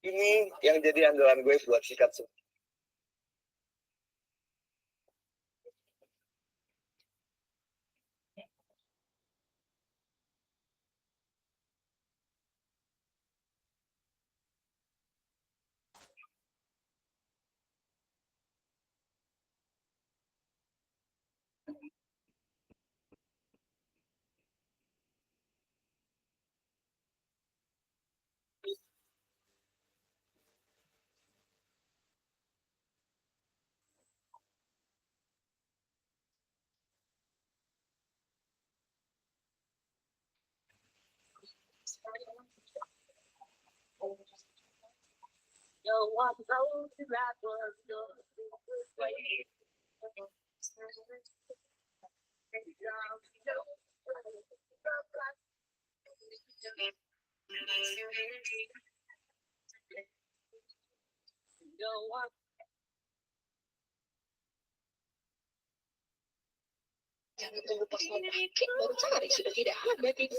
Ini yang jadi andalan gue buat sikat semua. Jangan tunggu pesona, klik baru cari sudah tidak ada di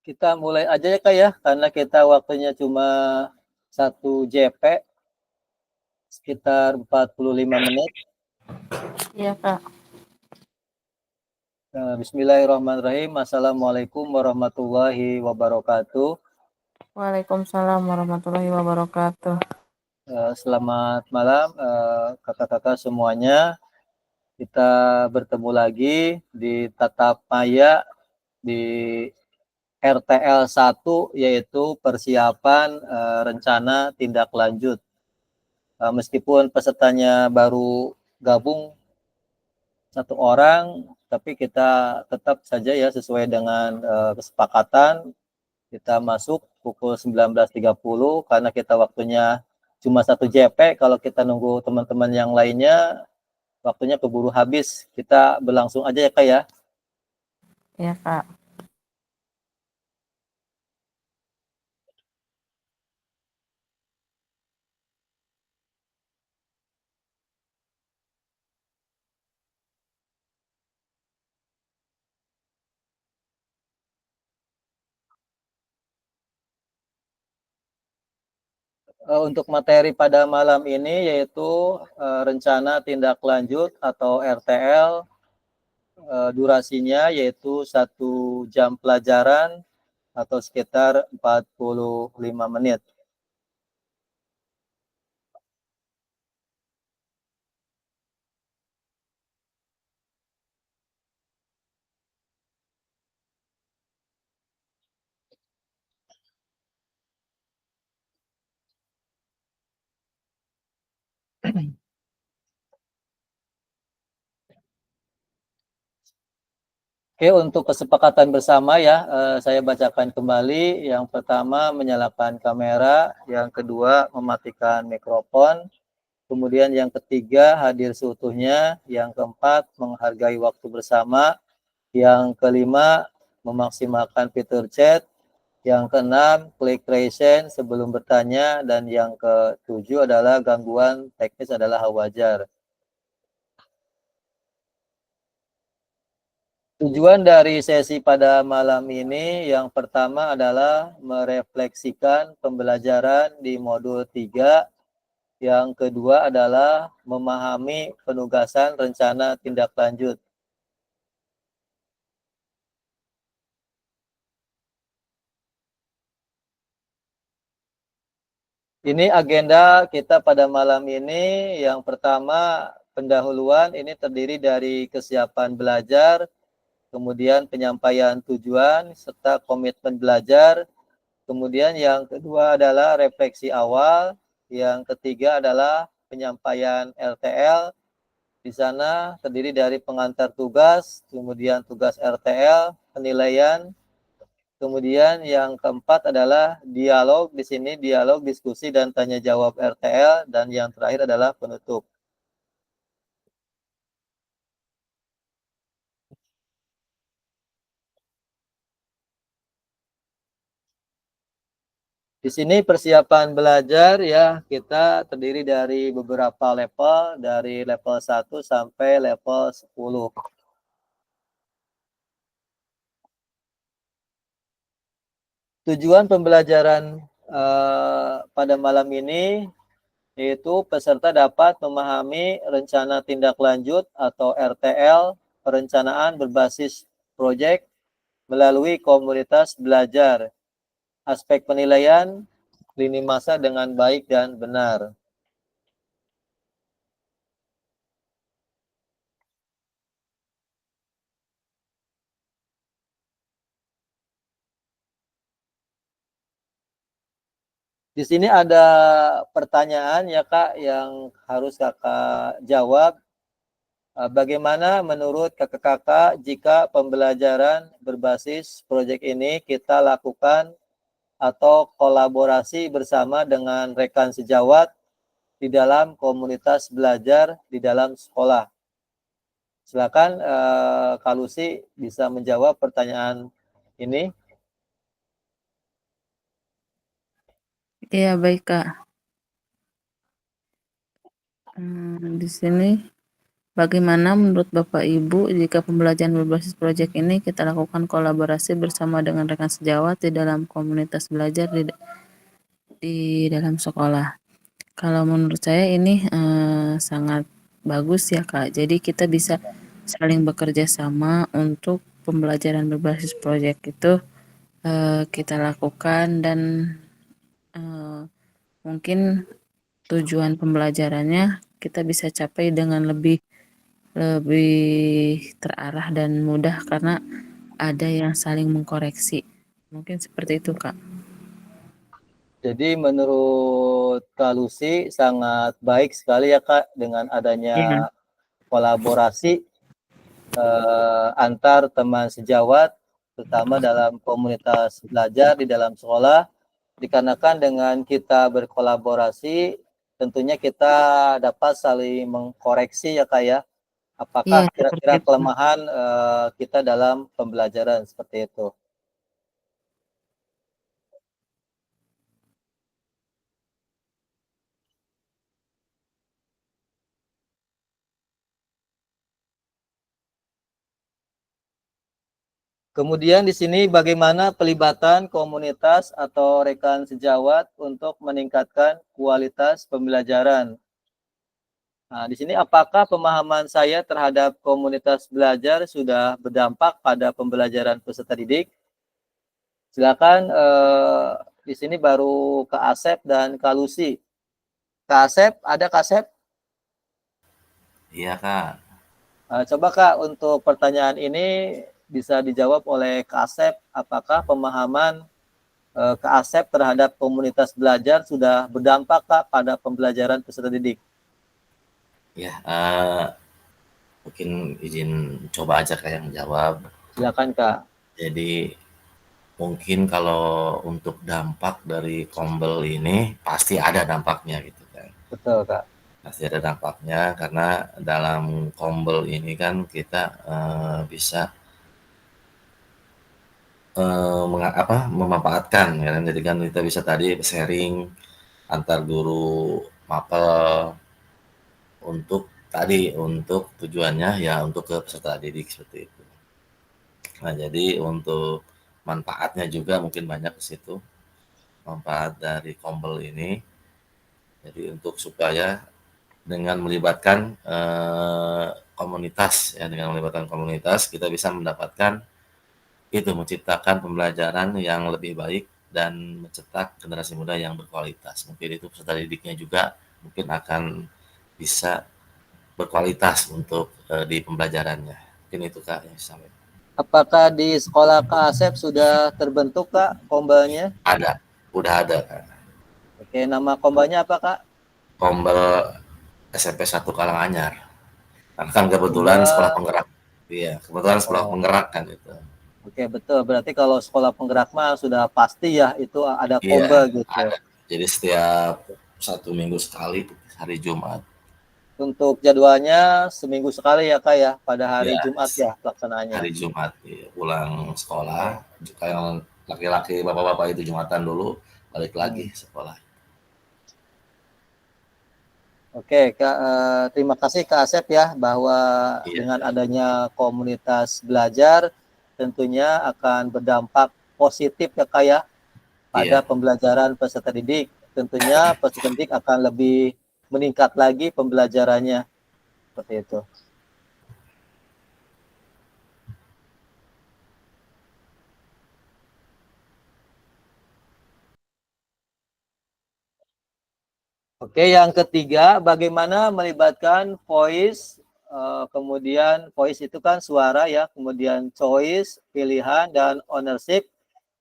Kita mulai aja ya Kak ya, karena kita waktunya cuma 1 JP, sekitar 45 menit. Iya, Kak. Bismillahirrahmanirrahim. Assalamualaikum warahmatullahi wabarakatuh. Waalaikumsalam warahmatullahi wabarakatuh. Selamat malam kakak-kakak semuanya. Kita bertemu lagi di Tatap Maya di RTL 1, yaitu persiapan rencana tindak lanjut. Meskipun pesertanya baru gabung 1 orang, tapi kita tetap saja ya sesuai dengan kesepakatan kita masuk pukul 19.30 karena kita waktunya cuma 1 JP. Kalau kita nunggu teman-teman yang lainnya, waktunya keburu habis. Kita berlangsung aja ya Kak ya. Iya, Kak. Untuk materi pada malam ini yaitu rencana tindak lanjut atau RTL, durasinya yaitu 1 jam pelajaran atau sekitar 45 menit. Oke, untuk kesepakatan bersama ya, saya bacakan kembali. Yang pertama menyalakan kamera, yang kedua mematikan mikrofon, kemudian yang ketiga hadir seutuhnya, yang keempat menghargai waktu bersama, yang kelima memaksimalkan fitur chat, yang keenam klik raise hand sebelum bertanya, dan yang ketujuh adalah gangguan teknis adalah wajar. Tujuan dari sesi pada malam ini yang pertama adalah merefleksikan pembelajaran di modul 3. Yang kedua adalah memahami penugasan rencana tindak lanjut. Ini agenda kita pada malam ini. Yang pertama, pendahuluan ini terdiri dari kesiapan belajar, kemudian penyampaian tujuan, serta komitmen belajar. Kemudian yang kedua adalah refleksi awal. Yang ketiga adalah penyampaian LTL. Di sana terdiri dari pengantar tugas, kemudian tugas RTL, penilaian. Kemudian yang keempat adalah dialog. Di sini dialog, diskusi, dan tanya jawab RTL. Dan yang terakhir adalah penutup. Di sini persiapan belajar ya, kita terdiri dari beberapa level, dari level 1 sampai level 10. Tujuan pembelajaran pada malam ini yaitu peserta dapat memahami rencana tindak lanjut atau RTL, perencanaan berbasis proyek melalui komunitas belajar, aspek penilaian, lini masa dengan baik dan benar. Di sini ada pertanyaan ya Kak yang harus Kakak jawab. Bagaimana menurut kakak-kakak jika pembelajaran berbasis proyek ini kita lakukan atau kolaborasi bersama dengan rekan sejawat di dalam komunitas belajar di dalam sekolah. Silakan Kak Lucy bisa menjawab pertanyaan ini. Iya, baik, Kak. Di sini bagaimana menurut Bapak Ibu jika pembelajaran berbasis proyek ini kita lakukan kolaborasi bersama dengan rekan sejawat di dalam komunitas belajar di dalam sekolah? Kalau menurut saya ini sangat bagus ya, Kak. Jadi kita bisa saling bekerja sama untuk pembelajaran berbasis proyek itu kita lakukan dan mungkin tujuan pembelajarannya kita bisa capai dengan lebih terarah dan mudah karena ada yang saling mengkoreksi. Mungkin seperti itu, Kak. Jadi menurut Kak Lucy sangat baik sekali ya Kak dengan adanya Iya. kolaborasi antar teman sejawat, terutama dalam komunitas belajar di dalam sekolah, dikarenakan dengan kita berkolaborasi, tentunya kita dapat saling mengkoreksi ya Kak ya, Iya, apakah seperti kira-kira itu. kelemahan kita dalam pembelajaran seperti itu. Kemudian di sini bagaimana pelibatan komunitas atau rekan sejawat untuk meningkatkan kualitas pembelajaran. Nah, di sini apakah pemahaman saya terhadap komunitas belajar sudah berdampak pada pembelajaran peserta didik? Silakan di sini baru Kak Asep dan Kak Lucy. Kak Asep, ada Kak Asep? Iya, Kak. Coba Kak untuk pertanyaan ini bisa dijawab oleh Kak Asep, apakah pemahaman Kak Asep terhadap komunitas belajar sudah berdampak Kak pada pembelajaran peserta didik? Ya, mungkin izin coba aja Kak yang jawab. Silakan Kak. Jadi mungkin kalau untuk dampak dari Kombel ini pasti ada dampaknya gitu kan. Betul Kak. Pasti ada dampaknya karena dalam Kombel ini kan kita bisa memanfaatkan ya kan. Jadi kan kita bisa tadi sharing antar guru mapel untuk tujuannya ya untuk ke peserta didik seperti itu. Nah, jadi untuk manfaatnya juga mungkin banyak ke situ, manfaat dari Kombel ini. Jadi untuk supaya dengan melibatkan komunitas ya, dengan melibatkan komunitas kita bisa mendapatkan itu menciptakan pembelajaran yang lebih baik dan mencetak generasi muda yang berkualitas. Mungkin itu peserta didiknya juga mungkin akan bisa berkualitas untuk di pembelajarannya. Mungkin itu Kak yang saya sampaikan. Apakah di sekolah Kak Asep sudah terbentuk Kak kombelnya? Ada, udah ada Kak. Oke, nama kombelnya apa Kak? Kombel SMP 1 Karanganyar. Karena kan kebetulan sekolah penggerak. Iya, kebetulan sekolah penggerak kan itu. Oke, betul. Berarti kalau sekolah penggerak mah sudah pasti ya itu ada Iya, kombel gitu. ada. Jadi setiap 1 minggu sekali hari Jumat. Untuk jadwalnya seminggu sekali ya Kak ya, pada hari Ya, Jumat ya pelaksanaannya. hari Jumat ya, pulang sekolah. Kayak laki-laki bapak-bapak itu Jumatan dulu, balik lagi sekolah. Oke, Kak, terima kasih Kak Asep ya bahwa Iya. dengan adanya komunitas belajar tentunya akan berdampak positif ya Kak ya pada Iya. pembelajaran peserta didik. Tentunya peserta didik akan lebih meningkat lagi pembelajarannya seperti itu. Oke, yang ketiga, bagaimana melibatkan voice, kemudian voice itu kan suara ya, kemudian choice, pilihan, dan ownership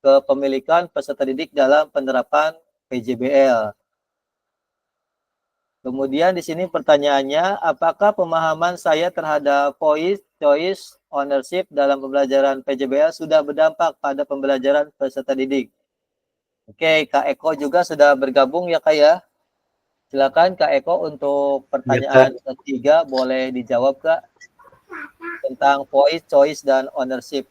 kepemilikan peserta didik dalam penerapan PJBL. Kemudian di sini pertanyaannya, apakah pemahaman saya terhadap voice, choice, ownership dalam pembelajaran PJBL sudah berdampak pada pembelajaran peserta didik? Oke, Kak Eko juga sudah bergabung ya Kak ya. Silakan Kak Eko untuk Ya, Kak. pertanyaan ketiga boleh dijawab Kak tentang voice, choice, dan ownership.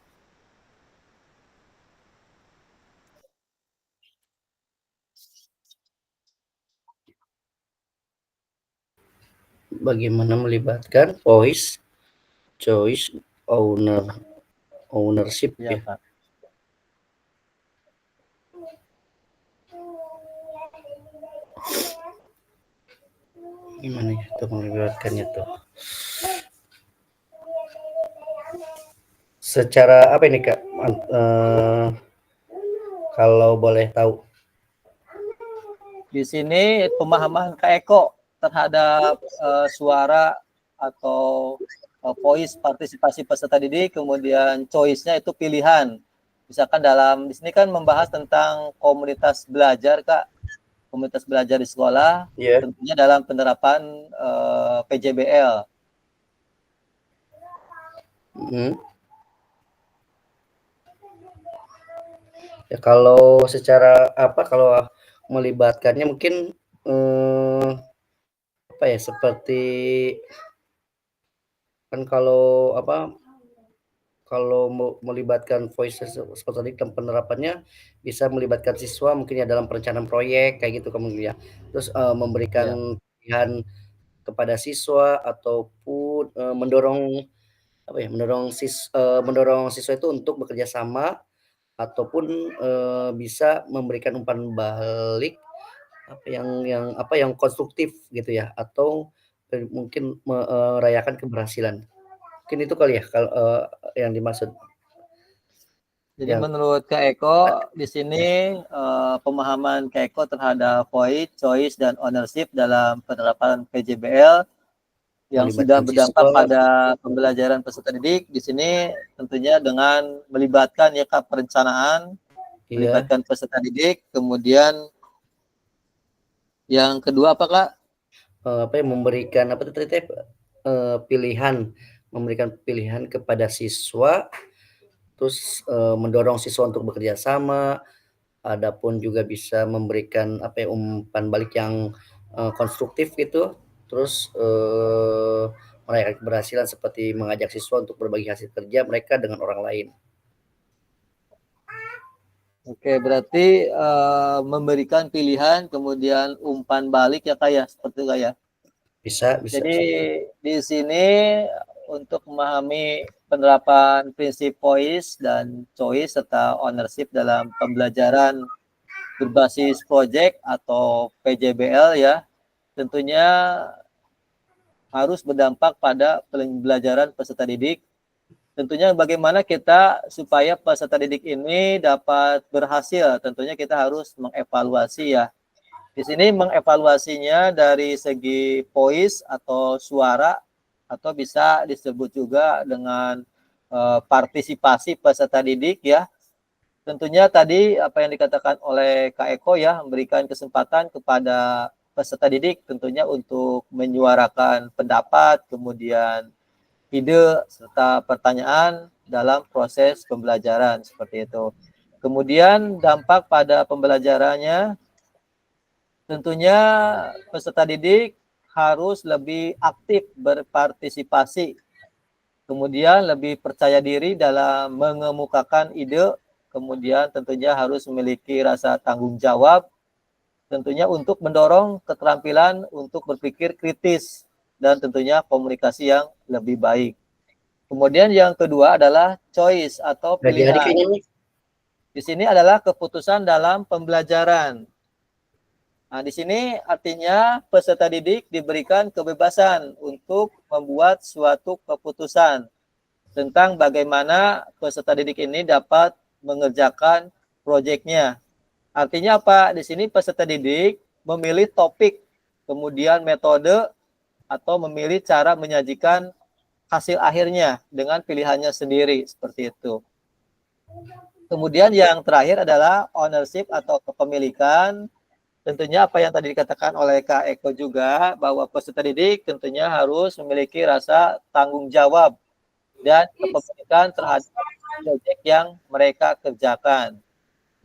Bagaimana melibatkan voice, choice, ownership Ya ya. Kak. Gimana ya tuh melibatkannya tuh? Secara apa ini Kak? Kalau boleh tahu. Di sini pemahaman Kak Eko terhadap suara atau voice partisipasi peserta didik, kemudian choice-nya itu pilihan. Misalkan di sini kan membahas tentang komunitas belajar Kak, komunitas belajar di sekolah, Ya. tentunya dalam penerapan PJBL. Ya kalau secara kalau melibatkannya mungkin apa ya, seperti kan kalau melibatkan voice seperti tadi dalam penerapannya bisa melibatkan siswa mungkin ya dalam perencanaan proyek kayak gitu kemudian ya. Terus Ya. memberikan pilihan kepada siswa ataupun mendorong siswa itu untuk bekerja sama ataupun bisa memberikan umpan balik yang konstruktif gitu ya, atau mungkin merayakan keberhasilan. Mungkin itu kali ya kalau yang dimaksud. Jadi Yang menurut Kak Eko di sini pemahaman Kak Eko terhadap voice, choice, dan ownership dalam penerapan PJBL yang sudah melibatkan berdampak siswa, pada pembelajaran peserta didik di sini tentunya dengan melibatkan ya Kak perencanaan, iya, melibatkan peserta didik, kemudian yang kedua apa Kak? memberikan apa tuh tadi teh, memberikan pilihan kepada siswa, terus mendorong siswa untuk bekerja sama, adapun juga bisa memberikan umpan balik yang konstruktif gitu, terus merayakan keberhasilan seperti mengajak siswa untuk berbagi hasil kerja mereka dengan orang lain. Oke, berarti memberikan pilihan kemudian umpan balik ya Kak ya, seperti itu Kak ya. Bisa Jadi seperti di sini untuk memahami penerapan prinsip voice dan choice serta ownership dalam pembelajaran berbasis project atau PJBL ya, tentunya harus berdampak pada pembelajaran peserta didik. Tentunya bagaimana kita supaya peserta didik ini dapat berhasil, tentunya kita harus mengevaluasi ya. Di sini mengevaluasinya dari segi voice atau suara atau bisa disebut juga dengan partisipasi peserta didik ya. Tentunya tadi apa yang dikatakan oleh Kak Eko ya, memberikan kesempatan kepada peserta didik tentunya untuk menyuarakan pendapat, kemudian ide serta pertanyaan dalam proses pembelajaran seperti itu. Kemudian dampak pada pembelajarannya tentunya peserta didik harus lebih aktif berpartisipasi, kemudian lebih percaya diri dalam mengemukakan ide, kemudian tentunya harus memiliki rasa tanggung jawab, tentunya untuk mendorong keterampilan untuk berpikir kritis dan tentunya komunikasi yang lebih baik. Kemudian yang kedua adalah choice atau hari pilihan. kayaknya nih. Di sini adalah keputusan dalam pembelajaran. Nah, di sini artinya peserta didik diberikan kebebasan untuk membuat suatu keputusan tentang bagaimana peserta didik ini dapat mengerjakan proyeknya. Artinya apa? Di sini peserta didik memilih topik, kemudian metode, atau memilih cara menyajikan hasil akhirnya dengan pilihannya sendiri, seperti itu. Kemudian yang terakhir adalah ownership atau kepemilikan. Tentunya apa yang tadi dikatakan oleh Kak Eko juga, bahwa peserta didik tentunya harus memiliki rasa tanggung jawab dan kepemilikan terhadap proyek yang mereka kerjakan.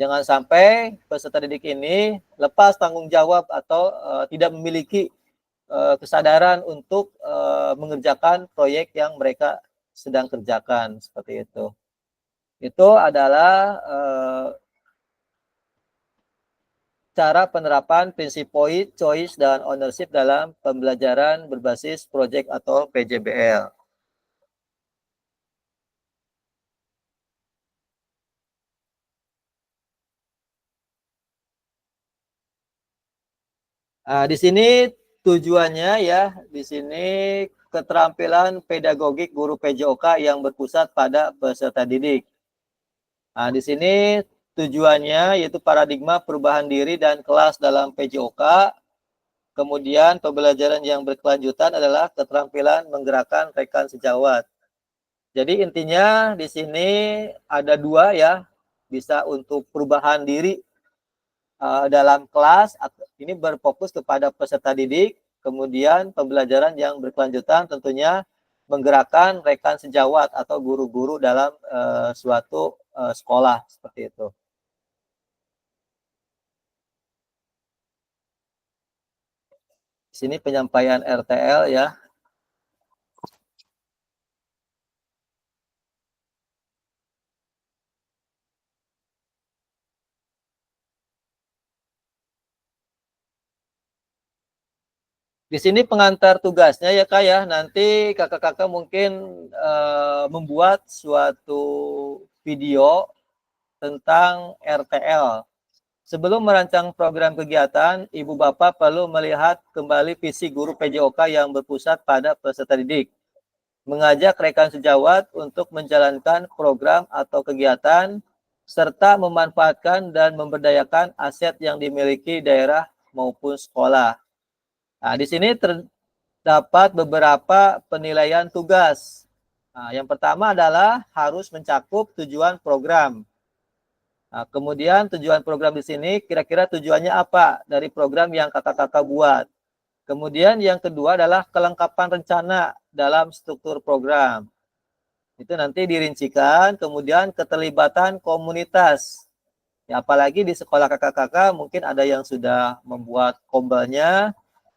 Jangan sampai peserta didik ini lepas tanggung jawab atau tidak memiliki kesadaran untuk mengerjakan proyek yang mereka sedang kerjakan, seperti itu. Itu adalah cara penerapan prinsip point, choice, dan ownership dalam pembelajaran berbasis project atau PJBL. Nah, di sini tujuannya ya, di sini keterampilan pedagogik guru PJOK yang berpusat pada peserta didik. Nah, di sini tujuannya yaitu paradigma perubahan diri dan kelas dalam PJOK. Kemudian pembelajaran yang berkelanjutan adalah keterampilan menggerakkan rekan sejawat. Jadi intinya di sini ada dua ya, bisa untuk perubahan diri dalam kelas, ini berfokus kepada peserta didik, kemudian pembelajaran yang berkelanjutan tentunya menggerakkan rekan sejawat atau guru-guru dalam suatu sekolah, seperti itu. Di sini penyampaian RTL ya. Di sini pengantar tugasnya ya Kak ya, nanti kakak-kakak mungkin membuat suatu video tentang RTL. Sebelum merancang program kegiatan, Ibu Bapak perlu melihat kembali visi guru PJOK yang berpusat pada peserta didik. Mengajak rekan sejawat untuk menjalankan program atau kegiatan, serta memanfaatkan dan memberdayakan aset yang dimiliki daerah maupun sekolah. Nah, di sini terdapat beberapa penilaian tugas. Nah, yang pertama adalah harus mencakup tujuan program. Nah, kemudian tujuan program di sini kira-kira tujuannya apa dari program yang kakak-kakak buat. Kemudian yang kedua adalah kelengkapan rencana dalam struktur program. Itu nanti dirincikan, kemudian keterlibatan komunitas. Ya, apalagi di sekolah kakak-kakak mungkin ada yang sudah membuat kombelnya.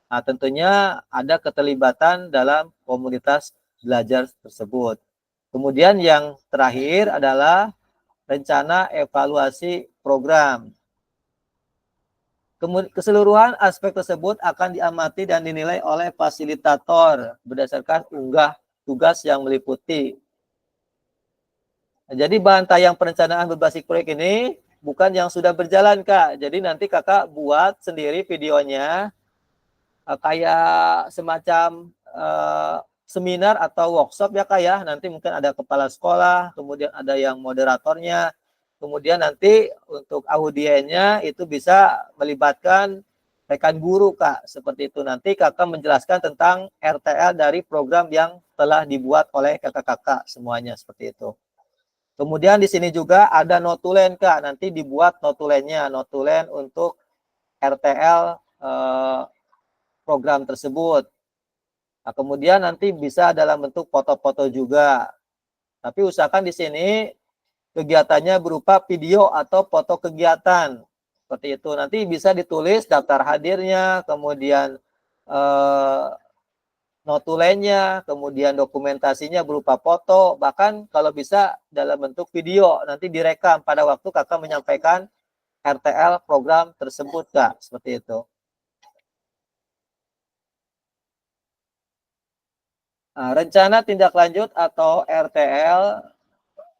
Nah, tentunya ada keterlibatan dalam komunitas belajar tersebut. Kemudian yang terakhir adalah rencana evaluasi program. Keseluruhan aspek tersebut akan diamati dan dinilai oleh fasilitator berdasarkan unggah tugas yang meliputi. Nah, jadi bahan tayang perencanaan berbasis proyek ini bukan yang sudah berjalan Kak. Jadi nanti kakak buat sendiri videonya, kayak semacam seminar atau workshop ya Kak ya. Nanti mungkin ada kepala sekolah, kemudian ada yang moderatornya, kemudian nanti untuk audiennya itu bisa melibatkan rekan guru Kak. Seperti itu, nanti kakak menjelaskan tentang RTL dari program yang telah dibuat oleh kakak-kakak semuanya, seperti itu. Kemudian di sini juga ada notulen Kak, nanti dibuat notulennya, notulen untuk RTL program tersebut. Nah, kemudian nanti bisa dalam bentuk foto-foto juga. Tapi usahakan di sini kegiatannya berupa video atau foto kegiatan. Seperti itu. Nanti bisa ditulis daftar hadirnya, kemudian notulennya, kemudian dokumentasinya berupa foto, bahkan kalau bisa dalam bentuk video, nanti direkam pada waktu kakak menyampaikan RTL program tersebut Kak. Seperti itu. Nah, rencana tindak lanjut atau RTL,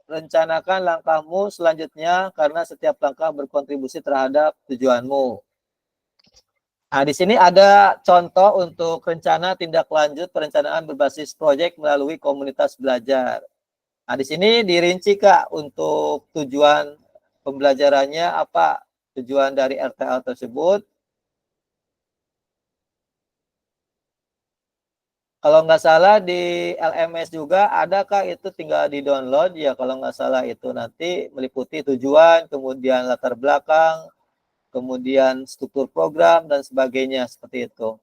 rencanakan langkahmu selanjutnya karena setiap langkah berkontribusi terhadap tujuanmu. Nah, di sini ada contoh untuk rencana tindak lanjut perencanaan berbasis proyek melalui komunitas belajar. Nah, di sini dirinci Kak untuk tujuan pembelajarannya apa, tujuan dari RTL tersebut. Kalau nggak salah di LMS juga ada Kak, itu tinggal di download ya kalau nggak salah, itu nanti meliputi tujuan, kemudian latar belakang, kemudian struktur program dan sebagainya, seperti itu.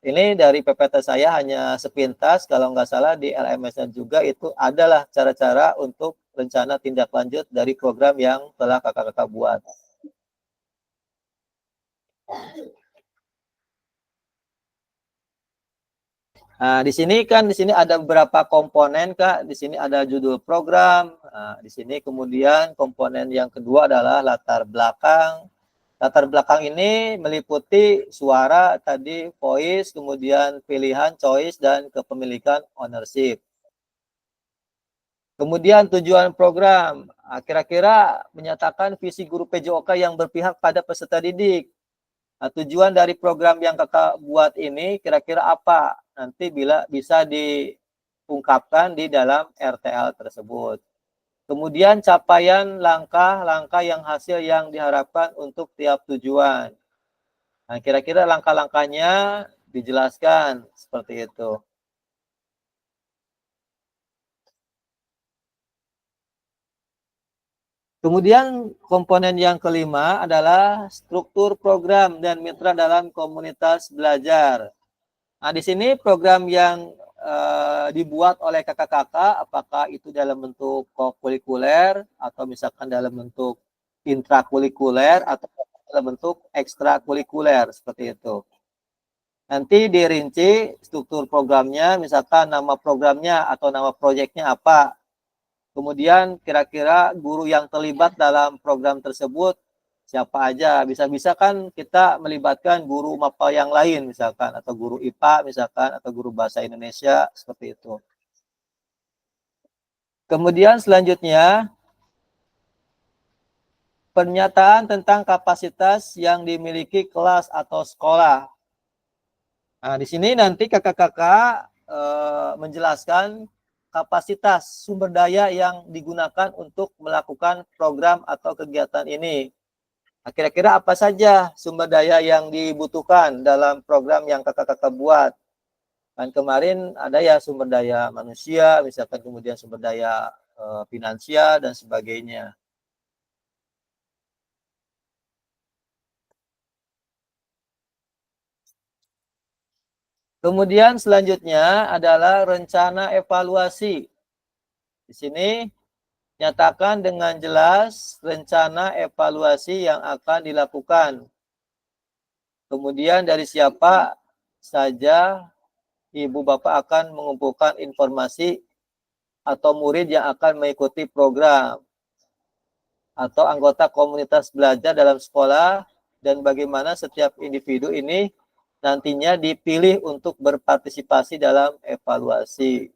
Ini dari PPT saya hanya sepintas, kalau nggak salah di LMS-nya juga itu adalah cara-cara untuk rencana tindak lanjut dari program yang telah kakak-kakak buat. Nah, di sini ada beberapa komponen, Kak. Di sini ada judul program. Nah, di sini kemudian komponen yang kedua adalah latar belakang. Latar belakang ini meliputi suara tadi, voice, kemudian pilihan, choice, dan kepemilikan, ownership. Kemudian tujuan program, kira-kira menyatakan visi guru PJOK yang berpihak pada peserta didik. Nah, tujuan dari program yang kakak buat ini kira-kira apa? Nanti bisa diungkapkan di dalam RTL tersebut. Kemudian capaian langkah-langkah yang hasil yang diharapkan untuk tiap tujuan. Nah, kira-kira langkah-langkahnya dijelaskan seperti itu. Kemudian komponen yang kelima adalah struktur program dan mitra dalam komunitas belajar. Nah, di sini program yang dibuat oleh kakak-kakak, apakah itu dalam bentuk kokurikuler atau misalkan dalam bentuk intrakurikuler atau dalam bentuk ekstrakurikuler seperti itu. Nanti dirinci struktur programnya, misalkan nama programnya atau nama proyeknya apa. Kemudian kira-kira guru yang terlibat dalam program tersebut siapa aja. Bisa-bisa kan kita melibatkan guru MAPA yang lain misalkan, atau guru IPA misalkan, atau guru bahasa Indonesia, seperti itu. Kemudian selanjutnya, pernyataan tentang kapasitas yang dimiliki kelas atau sekolah. Nah, di sini nanti kakak-kakak menjelaskan kapasitas sumber daya yang digunakan untuk melakukan program atau kegiatan ini. Nah, kira-kira apa saja sumber daya yang dibutuhkan dalam program yang kakak-kakak buat? Kan kemarin ada ya sumber daya manusia, misalkan kemudian sumber daya finansial dan sebagainya. Kemudian selanjutnya adalah rencana evaluasi. Di sini nyatakan dengan jelas rencana evaluasi yang akan dilakukan. Kemudian dari siapa saja ibu bapak akan mengumpulkan informasi atau murid yang akan mengikuti program atau anggota komunitas belajar dalam sekolah, dan bagaimana setiap individu ini nantinya dipilih untuk berpartisipasi dalam evaluasi.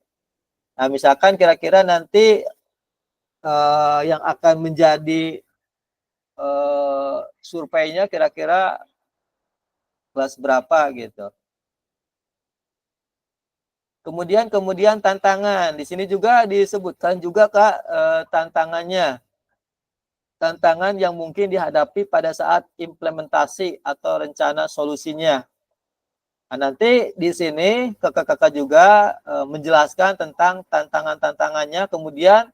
Nah, misalkan kira-kira nanti yang akan menjadi surveinya kira-kira kelas berapa gitu. Kemudian tantangan. Di sini juga disebutkan juga Kak tantangannya. Tantangan yang mungkin dihadapi pada saat implementasi atau rencana solusinya. Nah, nanti di sini kakak-kakak juga menjelaskan tentang tantangan-tantangannya. Kemudian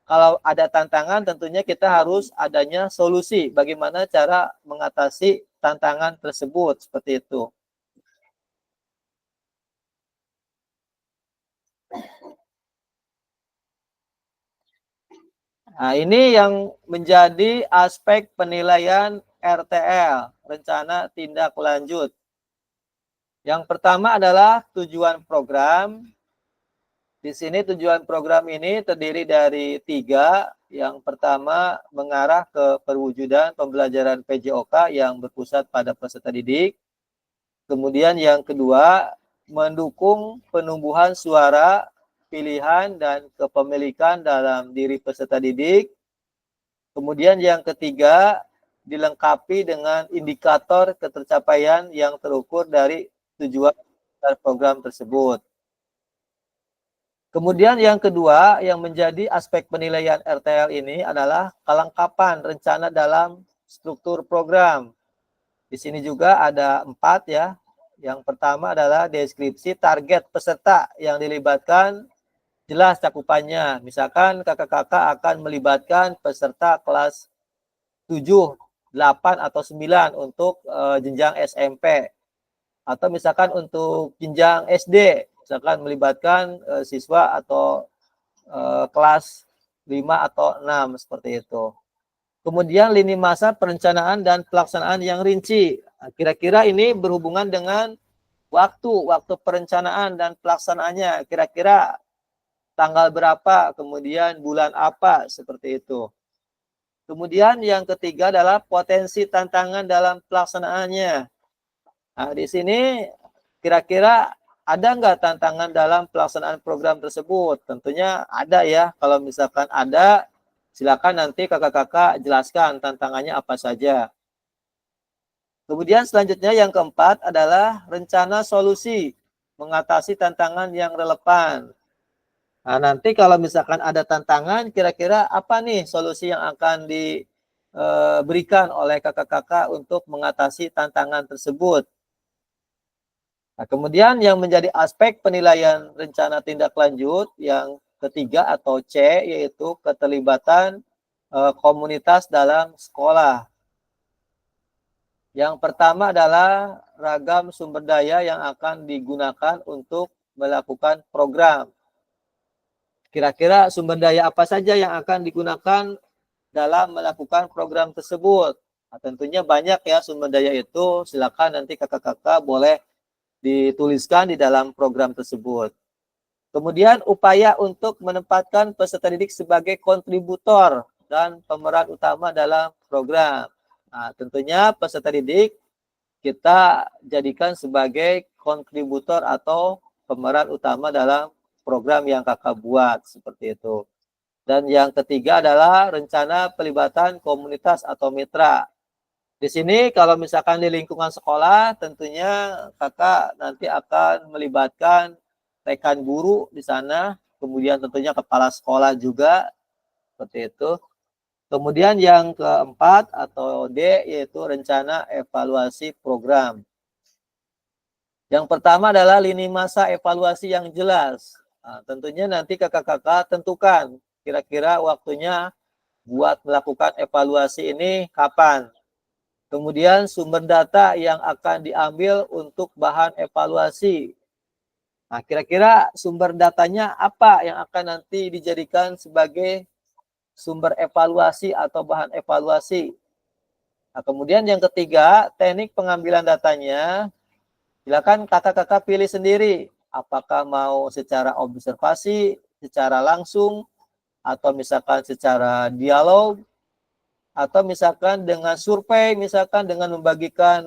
kalau ada tantangan tentunya kita harus adanya solusi. Bagaimana cara mengatasi tantangan tersebut seperti itu. Nah, ini yang menjadi aspek penilaian RTL, rencana tindak lanjut. Yang pertama adalah tujuan program. Di sini tujuan program ini terdiri dari 3. Yang pertama mengarah ke perwujudan pembelajaran PJOK yang berpusat pada peserta didik. Kemudian yang kedua mendukung penumbuhan suara, pilihan, dan kepemilikan dalam diri peserta didik. Kemudian yang ketiga dilengkapi dengan indikator ketercapaian yang terukur dari tujuan program tersebut. Kemudian yang kedua yang menjadi aspek penilaian RTL ini adalah kelengkapan rencana dalam struktur program. Di sini juga ada 4 ya. Yang pertama adalah deskripsi target peserta yang dilibatkan, jelas cakupannya. Misalkan kakak-kakak akan melibatkan peserta kelas 7, 8, atau 9 untuk jenjang SMP. Atau misalkan untuk jenjang SD, misalkan melibatkan siswa atau kelas 5 atau 6 seperti itu. Kemudian lini masa perencanaan dan pelaksanaan yang rinci. Kira-kira ini berhubungan dengan waktu perencanaan dan pelaksanaannya. Kira-kira tanggal berapa, kemudian bulan apa, seperti itu. Kemudian yang ketiga adalah potensi tantangan dalam pelaksanaannya. Nah, di sini kira-kira ada nggak tantangan dalam pelaksanaan program tersebut? Tentunya ada ya. Kalau misalkan ada, silakan nanti kakak-kakak jelaskan tantangannya apa saja. Kemudian selanjutnya yang keempat adalah rencana solusi mengatasi tantangan yang relevan. Nah, nanti kalau misalkan ada tantangan, kira-kira apa nih solusi yang akan diberikan oleh kakak-kakak untuk mengatasi tantangan tersebut? Nah, kemudian yang menjadi aspek penilaian rencana tindak lanjut yang ketiga atau C, yaitu keterlibatan komunitas dalam sekolah. Yang pertama adalah ragam sumber daya yang akan digunakan untuk melakukan program. Kira-kira sumber daya apa saja yang akan digunakan dalam melakukan program tersebut? Nah, tentunya banyak ya sumber daya itu. Silakan nanti kakak-kakak boleh dituliskan di dalam program tersebut. Kemudian upaya untuk menempatkan peserta didik sebagai kontributor dan pemeran utama dalam program. Nah, tentunya peserta didik kita jadikan sebagai kontributor atau pemeran utama dalam program yang kakak buat, seperti itu. Dan yang ketiga adalah rencana pelibatan komunitas atau mitra. Di sini kalau misalkan di lingkungan sekolah, tentunya kakak nanti akan melibatkan rekan guru di sana, kemudian tentunya kepala sekolah juga, seperti itu. Kemudian yang keempat atau D, yaitu rencana evaluasi program. Yang pertama adalah lini masa evaluasi yang jelas. Nah, tentunya nanti kakak-kakak tentukan kira-kira waktunya buat melakukan evaluasi ini kapan. Kemudian sumber data yang akan diambil untuk bahan evaluasi. Nah, kira-kira sumber datanya apa yang akan nanti dijadikan sebagai sumber evaluasi atau bahan evaluasi. Nah, kemudian yang ketiga, teknik pengambilan datanya. Silakan kakak-kakak pilih sendiri. Apakah mau secara observasi, secara langsung, atau misalkan secara dialog, atau misalkan dengan survei, misalkan dengan membagikan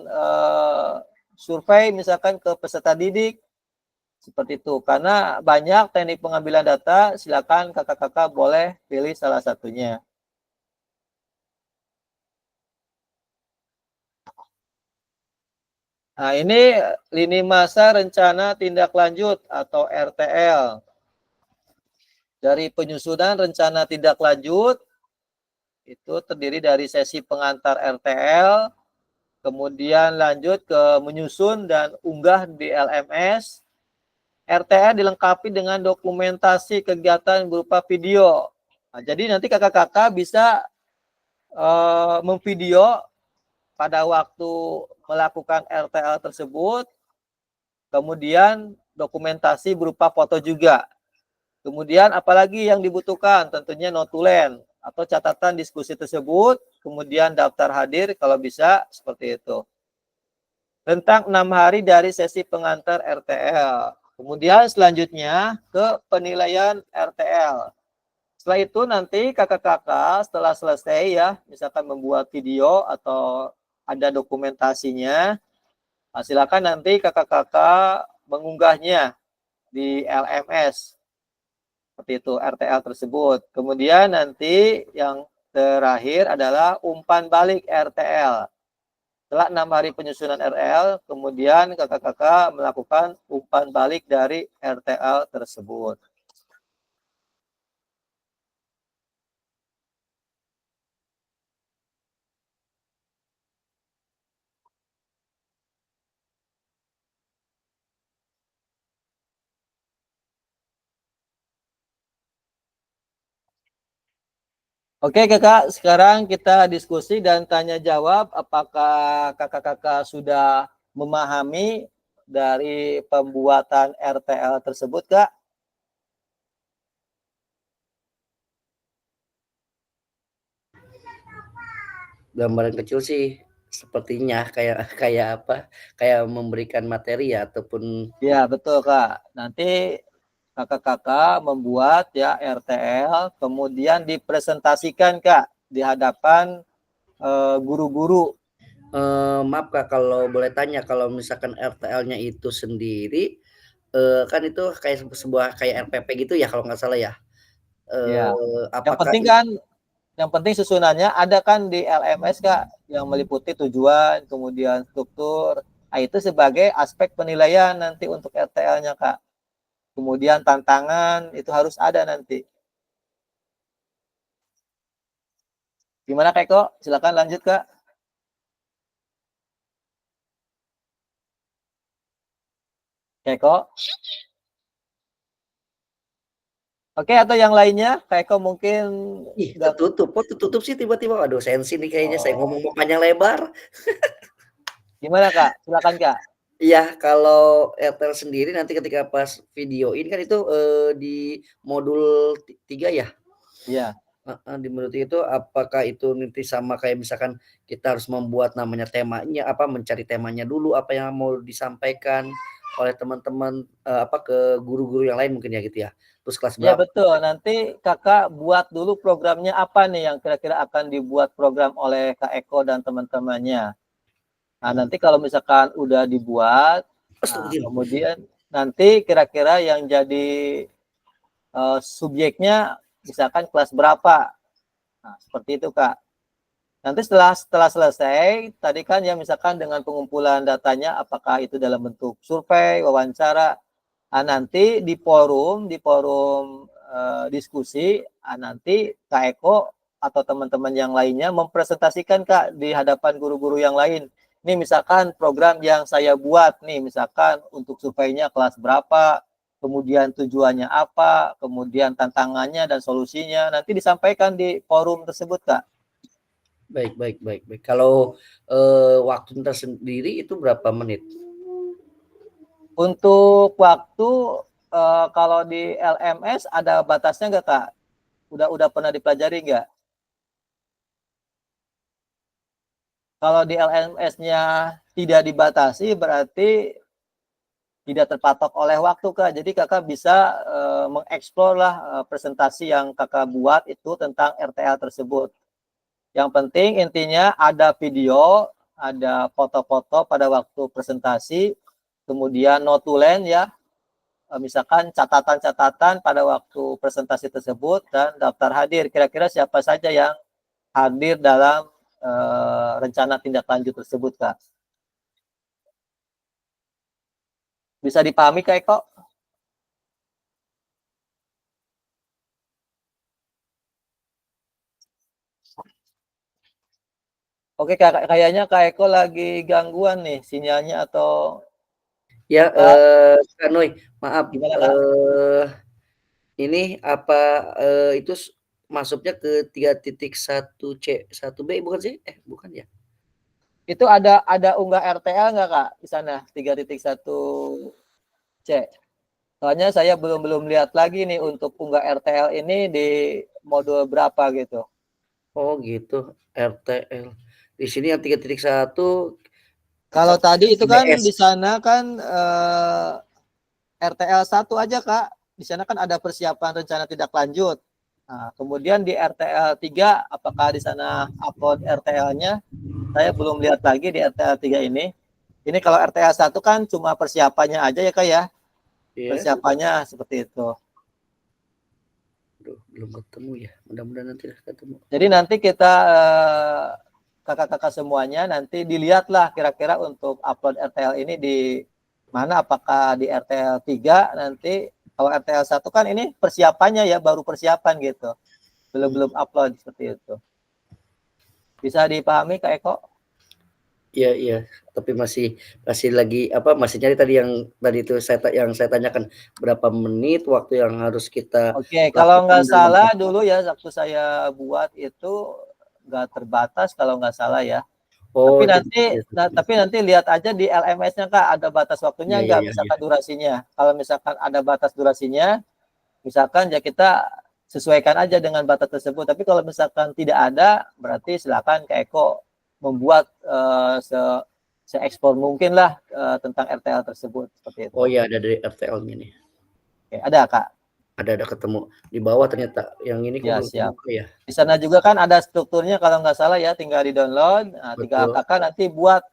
survei misalkan ke peserta didik, seperti itu. Karena banyak teknik pengambilan data, silakan kakak-kakak boleh pilih salah satunya. Nah, ini lini masa rencana tindak lanjut atau RTL. Dari penyusunan rencana tindak lanjut, itu terdiri dari sesi pengantar RTL, kemudian lanjut ke menyusun dan unggah di LMS. RTL dilengkapi dengan dokumentasi kegiatan berupa video. Nah, jadi nanti kakak-kakak bisa memvideo pada waktu melakukan RTL tersebut, kemudian dokumentasi berupa foto juga. Kemudian apalagi yang dibutuhkan? Tentunya notulen atau catatan diskusi tersebut, kemudian daftar hadir kalau bisa, seperti itu. Rentang 6 hari dari sesi pengantar RTL. Kemudian selanjutnya ke penilaian RTL. Setelah itu nanti kakak-kakak setelah selesai ya, misalkan membuat video atau ada dokumentasinya, silakan nanti kakak-kakak mengunggahnya di LMS. Seperti itu RTL tersebut. Kemudian nanti yang terakhir adalah umpan balik RTL. Setelah 6 hari penyusunan RTL, kemudian kakak-kakak melakukan umpan balik dari RTL tersebut. Oke kakak, sekarang kita diskusi dan tanya jawab. Apakah kakak-kakak sudah memahami dari pembuatan RTL tersebut, Kak? gambaran kecil sih sepertinya kayak kayak apa, kayak memberikan materi ya ataupun Ya, betul, Kak. Nanti kakak-kakak membuat ya RTL, kemudian dipresentasikan, Kak, di hadapan guru-guru. Maaf Kak, kalau boleh tanya, kalau misalkan RTL-nya itu sendiri, kan itu kayak sebuah kayak RPP gitu ya kalau nggak salah ya? Ya. Yang Apakah penting kan, yang penting susunannya ada kan di LMS, Kak, yang meliputi tujuan, kemudian struktur. Nah, itu sebagai aspek penilaian nanti untuk RTL-nya, Kak. Kemudian tantangan itu harus ada nanti. Gimana, Kak Eko? Silakan lanjut, Kak. Kak Eko. Oke, atau yang lainnya, Kak Eko mungkin ih nggak. tertutup, kok tertutup sih tiba-tiba? Aduh sensi nih kayaknya saya Oh, ngomong panjang lebar. gimana, Kak? Silakan, Kak. Iya, kalau RTL sendiri nanti ketika pas videoin kan itu, di modul 3 ya? Iya. Heeh, di modul 3 itu apakah itu nanti sama kayak misalkan kita harus membuat namanya temanya, apa, mencari temanya dulu, apa yang mau disampaikan oleh teman-teman, apa, ke guru-guru yang lain mungkin ya gitu ya? Terus kelas Ya berapa? betul, nanti kakak buat dulu programnya apa nih yang kira-kira akan dibuat program oleh Kak Eko dan teman-temannya. Nah Mmm, nanti kalau misalkan udah dibuat, nah astagfirullah. kemudian nanti kira-kira yang jadi subjeknya misalkan kelas berapa. Nah seperti itu Kak. Nanti setelah selesai, tadi kan ya misalkan dengan pengumpulan datanya, apakah itu dalam bentuk survei, wawancara, nanti di forum diskusi, nanti Kak Eko atau teman-teman yang lainnya mempresentasikan Kak di hadapan guru-guru yang lain. Ini misalkan program yang saya buat nih, misalkan untuk surveinya kelas berapa, kemudian tujuannya apa, kemudian tantangannya dan solusinya, nanti disampaikan di forum tersebut Kak. Baik baik baik baik. Kalau, waktu tersendiri itu berapa menit? Untuk waktu kalau di LMS ada batasnya nggak Kak? Udah pernah dipelajari nggak? Kalau di LMS-nya tidak dibatasi berarti tidak terpatok oleh waktu Kak. Jadi Kakak bisa mengeksplor lah presentasi yang Kakak buat itu tentang RTL tersebut. Yang penting intinya ada video, ada foto-foto pada waktu presentasi, kemudian notulen ya, misalkan catatan-catatan pada waktu presentasi tersebut dan daftar hadir. Kira-kira siapa saja yang hadir dalam rencana tindak lanjut tersebut, Kak. Bisa dipahami, Kak Eko? Oke, kayaknya Kak Eko lagi gangguan nih sinyalnya atau Ya, Kak, Kak Noy, maaf, gimana Kak? ini apa, itu masuknya ke 3.1C, 1B bukan sih? Bukan ya? Itu ada unggah RTL nggak Kak di sana 3.1C? Soalnya saya belum belum lihat lagi nih untuk unggah RTL ini di modul berapa gitu. Oh gitu, RTL. Di sini yang 3.1 Kalau tadi itu kan IBS. di sana kan RTL 1 aja Kak. Di sana kan ada persiapan rencana tindak lanjut. Nah, kemudian di RTL 3 apakah di sana upload RTL-nya? Saya belum lihat lagi di RTL 3 ini. Ini kalau RTL 1 kan cuma persiapannya aja ya Kak ya. Iya. Persiapannya seperti itu. Aduh, belum ketemu ya. Mudah-mudahan nanti ketemu. Jadi nanti kita kakak-kakak semuanya nanti dilihatlah kira-kira untuk upload RTL ini di mana, apakah di RTL 3 nanti. Kalau RTL 1 kan ini persiapannya ya, baru persiapan gitu. Belum upload seperti itu. Bisa dipahami Kak Eko? Iya iya, tapi masih masih lagi apa, masih nyari tadi yang tadi itu yang saya tanyakan, berapa menit waktu yang harus kita Oke, kalau lakukan nggak dalam salah dulu ya waktu saya buat itu nggak terbatas kalau nggak salah ya. oh, Tapi tidak nanti ya, tapi nanti lihat aja di LMS-nya Kak, ada batas waktunya iya iya nggak, iya iya. misalkan durasinya. Kalau misalkan ada batas durasinya, misalkan ya kita sesuaikan aja dengan batas tersebut. Tapi kalau misalkan tidak ada, berarti silakan Kak Eko membuat se-ekspor mungkin lah tentang RTL tersebut seperti itu. Oh ya, ada dari RTL-nya nih. Oke, ada Kak? Ada ketemu. Di bawah ternyata. Yang ini kok Ya, belum siap. kebuka ya? Di sana juga kan ada strukturnya kalau nggak salah ya, tinggal di-download. Nah, tinggal Betul. Kakak nanti buat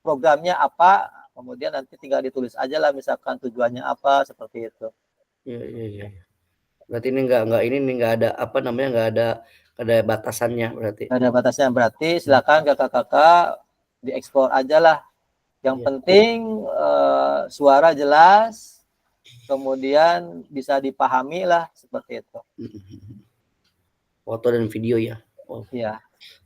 programnya apa, kemudian nanti tinggal ditulis aja lah misalkan tujuannya apa, seperti itu. Iya. Berarti ini nggak ada apa namanya, nggak ada batasannya berarti. Nggak ada batasnya, berarti silakan kakak-kakak diekspor aja lah. Yang Iya. penting suara jelas, kemudian bisa dipahami lah, seperti itu. Foto dan video ya. Oh. Ya.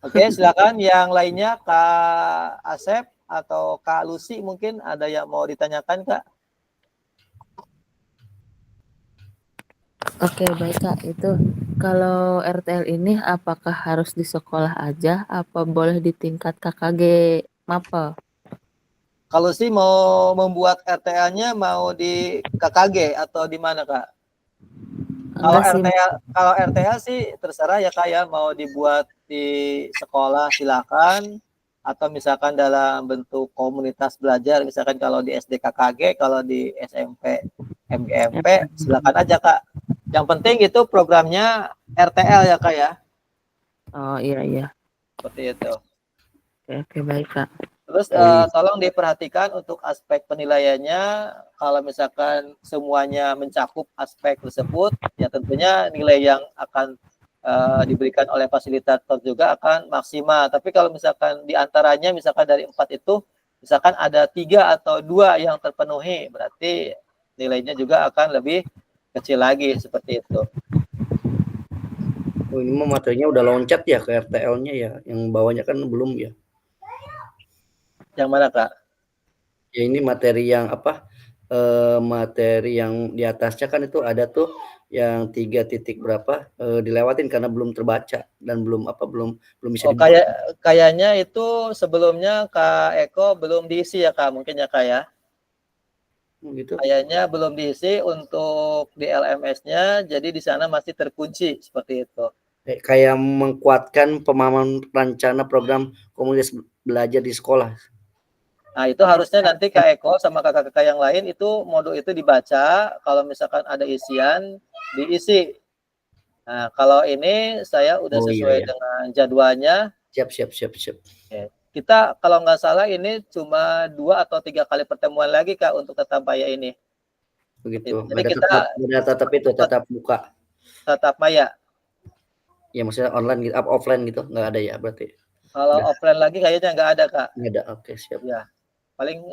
Oke, silakan yang lainnya Kak Asep atau Kak Lucy mungkin ada yang mau ditanyakan Kak? Oke, baik Kak. Itu kalau RTL ini apakah harus di sekolah aja, apa boleh di tingkat KKG Mapel? Kalau sih mau membuat RTL-nya mau di KKG atau di mana Kak? Kalau Enggak sih, RTL sih terserah ya Kak ya, mau dibuat di sekolah silakan, atau misalkan dalam bentuk komunitas belajar, misalkan kalau di SD KKG, kalau di SMP MGMP silakan aja Kak. Yang penting itu programnya RTL ya Kak ya. oh iya. Seperti itu. Oke, baik Kak. Terus tolong diperhatikan untuk aspek penilaiannya. Kalau misalkan semuanya mencakup aspek tersebut, ya tentunya nilai yang akan diberikan oleh fasilitator juga akan maksimal. Tapi kalau misalkan diantaranya, misalkan dari 4 itu, misalkan ada 3 atau 2 yang terpenuhi, berarti nilainya juga akan lebih kecil lagi, seperti itu. Oh, ini mah materinya udah loncat ya ke RTL-nya ya. Yang bawahnya kan belum ya. Yang mana Kak? Ya ini materi yang apa? Materi yang di atasnya kan itu ada tuh yang 3 titik berapa dilewatin karena belum terbaca dan belum bisa Oh, dibuka. kayaknya itu sebelumnya Kak Eko belum diisi ya Kak, mungkin ya Kak ya. Gitu. Kayaknya belum diisi untuk di LMS-nya, jadi di sana masih terkunci seperti itu. Kayak menguatkan pemahaman rencana program komunitas belajar di sekolah. Nah, itu harusnya nanti Kak Eko sama kakak-kakak yang lain itu modul itu dibaca, kalau misalkan ada isian diisi. Nah, kalau ini saya udah Oh iya sesuai ya. dengan jadwalnya. Siap. Kita kalau nggak salah ini cuma 2 atau 3 kali pertemuan lagi Kak untuk tatap maya ini. Begitu. Jadi kita Tetap buka. tatap maya. Ya maksudnya online gitu, offline gitu nggak ada ya berarti? Kalau Udah offline lagi kayaknya nggak ada Kak. nggak ada. Oke, siap. Ya, paling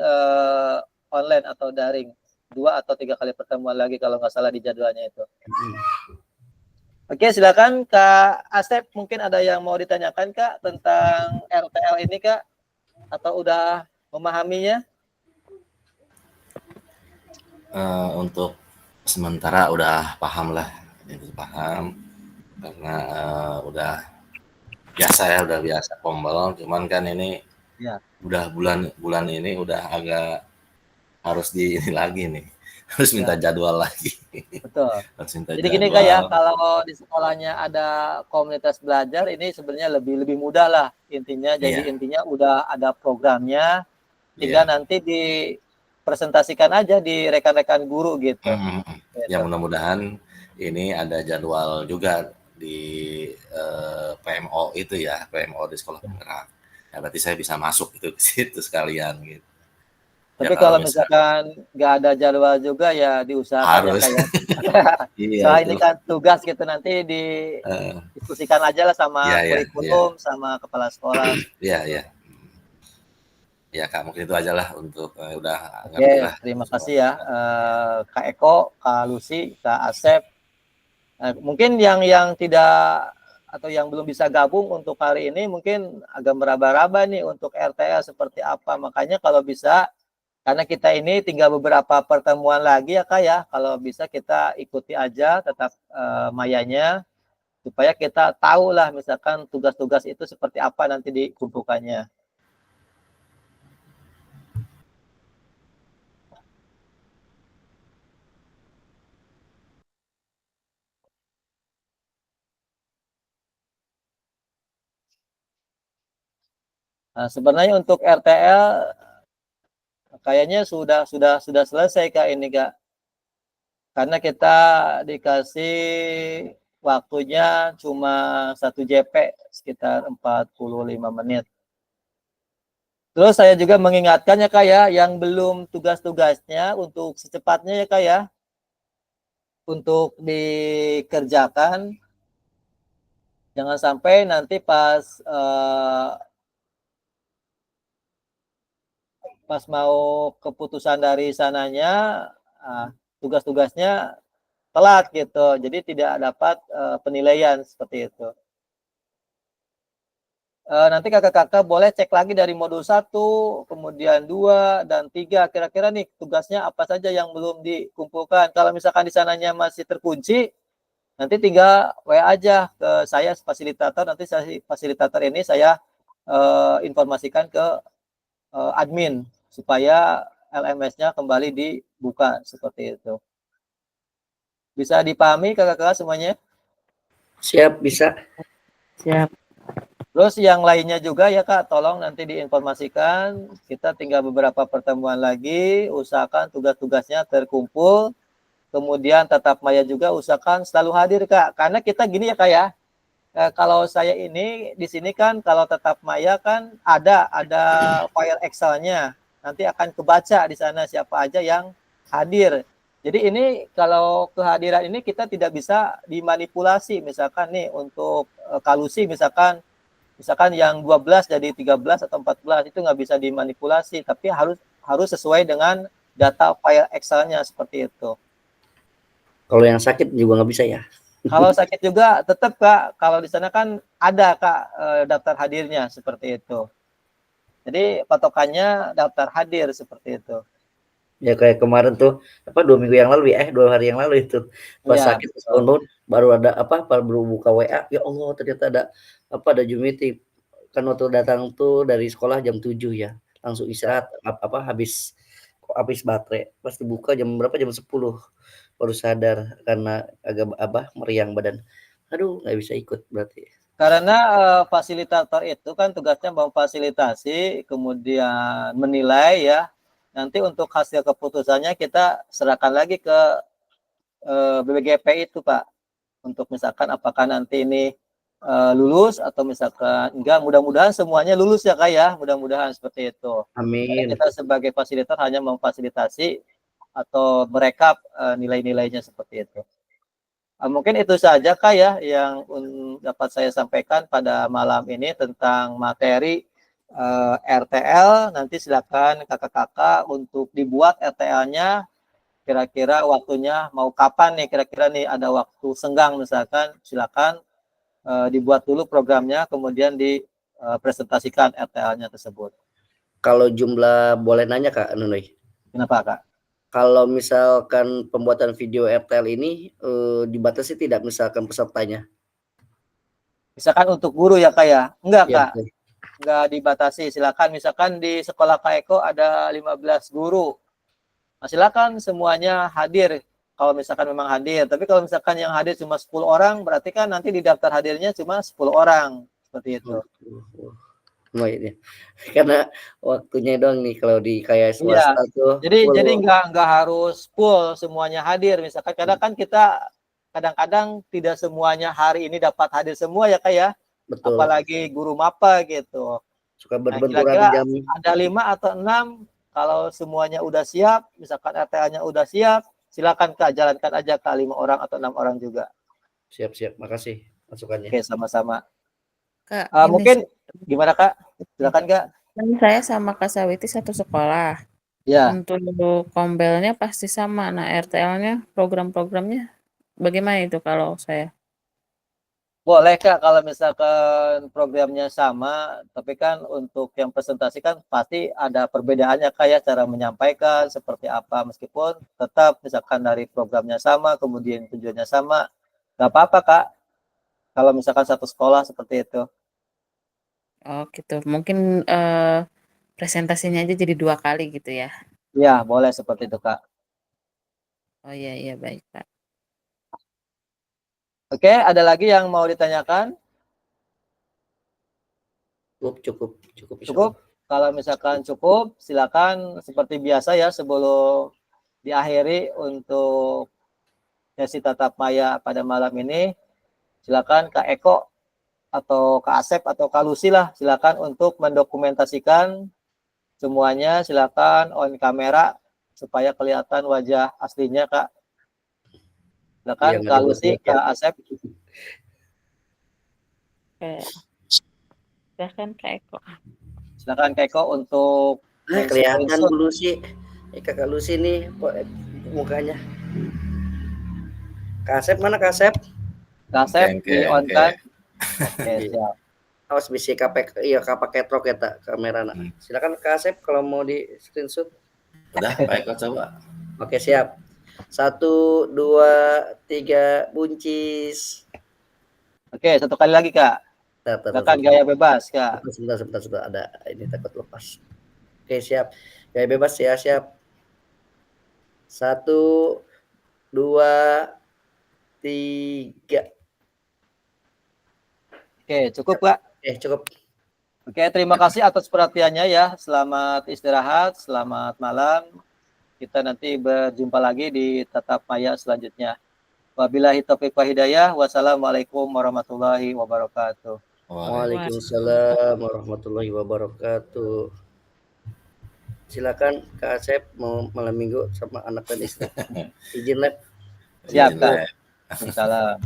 online atau daring. 2 atau 3 kali pertemuan lagi kalau nggak salah di jadwalnya itu. Oke, silakan Kak Asep, mungkin ada yang mau ditanyakan Kak tentang RTL ini Kak, atau udah memahaminya? Untuk sementara udah paham lah, karena udah biasa pombel, cuman kan ini Ya. udah bulan ini udah agak harus di ini lagi nih, harus minta jadwal lagi. Betul. Harus minta Jadi gini Kak ya, jadwal. kalau di sekolahnya ada komunitas belajar ini sebenarnya lebih mudah lah intinya. Jadi Iya, intinya udah ada programnya, tinggal iya. nanti dipresentasikan aja di rekan-rekan guru gitu. Ya Gitu. mudah-mudahan ini ada jadwal juga di PMO itu ya, PMO di sekolah penggerak. Ya berarti saya bisa masuk itu ke situ sekalian gitu. Ya Tapi kalau kalau misal misalkan nggak ada jadwal juga ya diusahakan ya harus, kayak. iya Soal itu. ini kan tugas gitu nanti didiskusikan aja lah sama Iya, kurikulum sama kepala sekolah. iya. Ya Kak, mungkin itu aja lah untuk udah ngerti Oke, lah terima kasih ya semuanya. Kak Eko, Kak Lucy, Kak Asep. Mungkin yang tidak atau yang belum bisa gabung untuk hari ini mungkin agak meraba-raba nih untuk RTL seperti apa. Makanya kalau bisa, karena kita ini tinggal beberapa pertemuan lagi ya Kak ya, kalau bisa kita ikuti aja tetap mayanya, supaya kita tahu lah misalkan tugas-tugas itu seperti apa nanti dikumpulkannya. Nah, sebenarnya untuk RTL kayaknya sudah selesai Kak ini Kak. Karena kita dikasih waktunya cuma 1 JP sekitar 45 menit. Terus saya juga mengingatkan ya Kak ya, yang belum tugas-tugasnya untuk secepatnya ya Kak ya, untuk dikerjakan. Jangan sampai nanti pas mau keputusan dari sananya, tugas-tugasnya telat gitu. Jadi tidak dapat penilaian seperti itu. Nanti kakak-kakak boleh cek lagi dari modul 1, kemudian 2 dan 3. Kira-kira nih tugasnya apa saja yang belum dikumpulkan. Kalau misalkan di sananya masih terkunci, nanti tinggal WA aja ke saya fasilitator. Nanti fasilitator ini saya informasikan ke admin supaya LMS-nya kembali dibuka seperti itu. Bisa dipahami kakak-kakak semuanya? Siap, bisa. Siap. Terus yang lainnya juga ya Kak, tolong nanti diinformasikan. Kita tinggal beberapa pertemuan lagi, usahakan tugas-tugasnya terkumpul. Kemudian tatap maya juga usahakan selalu hadir Kak. Karena kita gini ya Kak ya, kalau saya ini di sini kan kalau tatap maya kan ada file Excel-nya. Nanti akan kebaca di sana siapa aja yang hadir. Jadi ini kalau kehadiran ini kita tidak bisa dimanipulasi. Misalkan nih untuk kalusi misalkan yang 12 jadi 13 atau 14 itu nggak bisa dimanipulasi, tapi harus sesuai dengan data file Excel-nya seperti itu. Kalau yang sakit juga nggak bisa ya? Kalau sakit juga tetap Kak, kalau di sana kan ada Kak daftar hadirnya seperti itu. Jadi patokannya daftar hadir seperti itu. Ya kayak kemarin tuh apa 2 minggu yang lalu ya, 2 hari yang lalu itu pas Iya, sakit bangun baru ada apa baru buka WA, ya Allah ternyata ada apa ada Zoom meeting. Kan waktu datang tuh dari sekolah jam 7 ya, langsung istirahat apa habis baterai. Pas dibuka jam berapa? Jam 10 baru sadar karena agak apa meriang badan. Aduh nggak bisa ikut berarti. karena fasilitator itu kan tugasnya memfasilitasi, kemudian menilai ya. Nanti untuk hasil keputusannya kita serahkan lagi ke BBGP itu Pak. Untuk misalkan apakah nanti ini lulus atau misalkan enggak, mudah-mudahan semuanya lulus ya Kak ya, mudah-mudahan seperti itu. Karena Amin. kita sebagai fasilitator hanya memfasilitasi atau merekap nilai-nilainya seperti itu. Mungkin itu saja Kak ya yang dapat saya sampaikan pada malam ini tentang materi RTL. Nanti silakan kakak-kakak untuk dibuat RTL-nya. Kira-kira waktunya mau kapan nih? Kira-kira nih ada waktu senggang misalkan, silakan dibuat dulu programnya, kemudian dipresentasikan RTL-nya tersebut. Kalau jumlah boleh nanya Kak Nunoy? Kenapa Kak? Kalau misalkan pembuatan video RTL ini dibatasi tidak misalkan pesertanya? Misalkan untuk guru ya Kak ya? Enggak Iya Kak, betul. enggak dibatasi. Silakan misalkan di sekolah Kak Eko ada 15 guru. Nah, silakan semuanya hadir kalau misalkan memang hadir. Tapi kalau misalkan yang hadir cuma 10 orang, berarti kan nanti di daftar hadirnya cuma 10 orang. Seperti itu. Lumayan ya. Karena waktunya doang nih kalau di kayak Iya. swasta tuh Jadi full. nggak harus full semuanya hadir. Misalkan kadang kan kita kadang-kadang tidak semuanya hari ini dapat hadir semua ya Kak ya. Betul. Apalagi guru MAPA gitu. Suka Nah, berbenturan kira-kira jam. ada 5 atau 6, kalau semuanya udah siap, misalkan RTL-nya udah siap, silakan Kak, jalankan aja Kak 5 orang atau 6 orang juga. Siap-siap. Makasih masukannya. Oke, sama-sama. Kak, Mungkin gimana Kak? Silakan Kak. kan saya sama Kak Sawiti satu sekolah. Ya, Untuk kombelnya pasti sama. Nah, RTL-nya, program-programnya bagaimana itu kalau saya? boleh Kak kalau misalkan programnya sama, tapi kan untuk yang presentasi kan pasti ada perbedaannya Kak ya, cara menyampaikan seperti apa, meskipun tetap misalkan dari programnya sama, kemudian tujuannya sama, nggak apa-apa Kak, kalau misalkan satu sekolah seperti itu. Oh, gitu. Mungkin presentasinya aja jadi 2 kali gitu ya? Ya, boleh seperti itu Kak. Oh, iya iya, baik, Kak. Oke, ada lagi yang mau ditanyakan? Cukup. insya Cukup? Kalau misalkan cukup, silakan seperti biasa ya sebelum diakhiri untuk sesi tatap maya pada malam ini, silakan Kak Eko atau Kak Asep atau Kak Lucy lah, silakan untuk mendokumentasikan semuanya, silakan on kamera supaya kelihatan wajah aslinya Kak. Silakan Iya, Kak Lucy, nggak Kak Asep. Oke. Silahkan Kak Eko. Silakan Kak Eko untuk kelihatan screenshot. Bu Lucy. Kakak Lucy nih mukanya. Kak Asep mana Kak Asep? Kak Asep di on kan. Oke, siap. Awas bisa pakai trok ya tak kamera. Silakan Kak Asep kalau mau di screenshot. Udah, Pak Eko coba. Oke, siap. 1, 2, 3, buncis. Oke, satu kali lagi Kak. Silakan gaya bebas Kak. Sebentar. Ada ini takut lepas. Oke, siap. Gaya bebas ya, siap. 1, 2, 3. Oke, cukup Kak. Cukup. Oke, terima kasih atas perhatiannya ya. Selamat istirahat, selamat malam. Kita nanti berjumpa lagi di tatap maya selanjutnya. Wabillahi taufiq wa hidayah. Wassalamualaikum warahmatullahi wabarakatuh. Waalaikumsalam warahmatullahi wabarakatuh. Silakan Kak Asep mau malam minggu sama anak dan istri. Izin lab. Siap Kak. Salam.